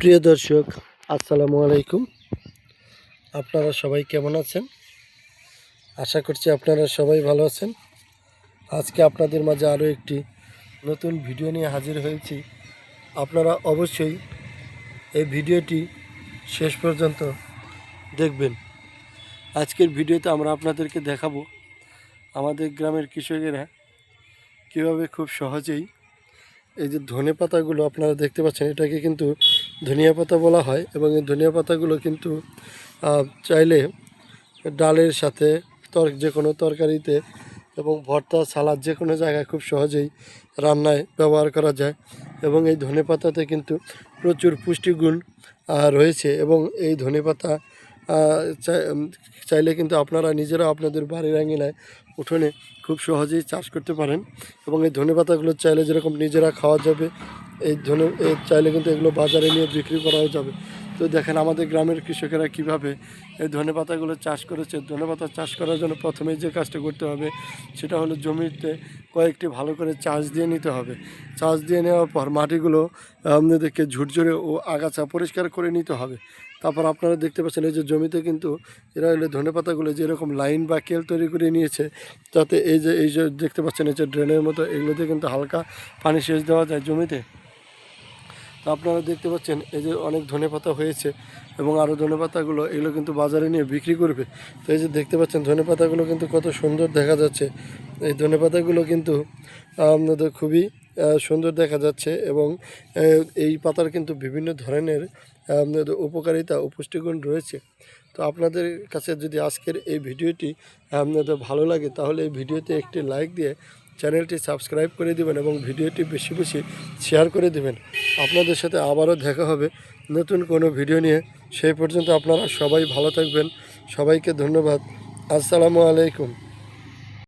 প্রিয় দর্শক, আসসালামু আলাইকুম। আপনারা সবাই কেমন আছেন? আশা করছি আপনারা সবাই ভালো আছেন। আজকে আপনাদের মাঝে আরও একটি নতুন ভিডিও নিয়ে হাজির হয়েছি। আপনারা অবশ্যই এই ভিডিওটি শেষ পর্যন্ত দেখবেন। আজকের ভিডিওতে আমরা আপনাদেরকে দেখাবো আমাদের গ্রামের কৃষকেরা কীভাবে খুব সহজেই এই যে ধনে পাতাগুলো আপনারা দেখতে পাচ্ছেন, এটাকে কিন্তু ধনিয়া পাতা বলা হয় এবং এই ধনিয়া পাতাগুলো কিন্তু চাইলে ডালের সাথে যে কোনো তরকারিতে এবং ভর্তা সালাদ যে কোনো জায়গায় খুব সহজেই রান্নায় ব্যবহার করা যায়। এবং এই ধনে পাতাতে কিন্তু প্রচুর পুষ্টিগুণ রয়েছে এবং এই ধনে পাতা চাইলে কিন্তু আপনারা নিজেরা আপনাদের বাড়ির আঙিনায় উঠোনে খুব সহজেই চাষ করতে পারেন। এবং এই ধনে পাতাগুলো চাইলে যেরকম নিজেরা খাওয়া যাবে, চাইলে কিন্তু এগুলো বাজারে নিয়ে বিক্রি করাও যাবে। তো দেখেন আমাদের গ্রামের কৃষকেরা কিভাবে এই ধনে পাতাগুলো চাষ করেছে। ধনে পাতা চাষ করার জন্য প্রথমেই যে কাজটা করতে হবে সেটা হলো জমিতে কয়েকটি ভালো করে চাষ দিয়ে নিতে হবে। চাষ দিয়ে নেওয়ার পর মাটিগুলো আপনাদেরকে ঝুরঝুরে ও আগাছা পরিষ্কার করে নিতে হবে। তারপর আপনারা দেখতে পাচ্ছেন এই যে জমিতে কিন্তু এরা হলে ধনে পাতাগুলো যেরকম লাইন বা কেল তৈরি করে নিয়েছে, যাতে এই যে দেখতে পাচ্ছেন এই যে ড্রেনের মতো, এগুলোতে কিন্তু হালকা পানি সেচ দেওয়া যায় জমিতে। তো আপনারা দেখতে পাচ্ছেন এই যে অনেক ধনেপাতা হয়েছে এবং আরও ধনেপাতাগুলো এগুলো কিন্তু বাজারে নিয়ে বিক্রি করবে। তো এই যে দেখতে পাচ্ছেন ধনেপাতাগুলো কিন্তু কত সুন্দর দেখা যাচ্ছে। এই ধনেপাতাগুলো কিন্তু আপনাদের খুবই সুন্দর দেখা যাচ্ছে এবং এই পাতার কিন্তু বিভিন্ন ধরনের আপনাদের উপকারিতা ও পুষ্টিগুণ রয়েছে। তো আপনাদের কাছে যদি আজকের এই ভিডিওটি আপনাদের ভালো লাগে তাহলে এই ভিডিওতে একটি লাইক দিয়ে চ্যানেলটি সাবস্ক্রাইব করে দিবেন এবং ভিডিওটি বেশি বেশি শেয়ার করে দিবেন। আপনাদের সাথে আবারও দেখা হবে নতুন কোনো ভিডিও নিয়ে। সেই পর্যন্ত আপনারা সবাই ভালো থাকবেন। সবাইকে ধন্যবাদ। আসসালামু আলাইকুম।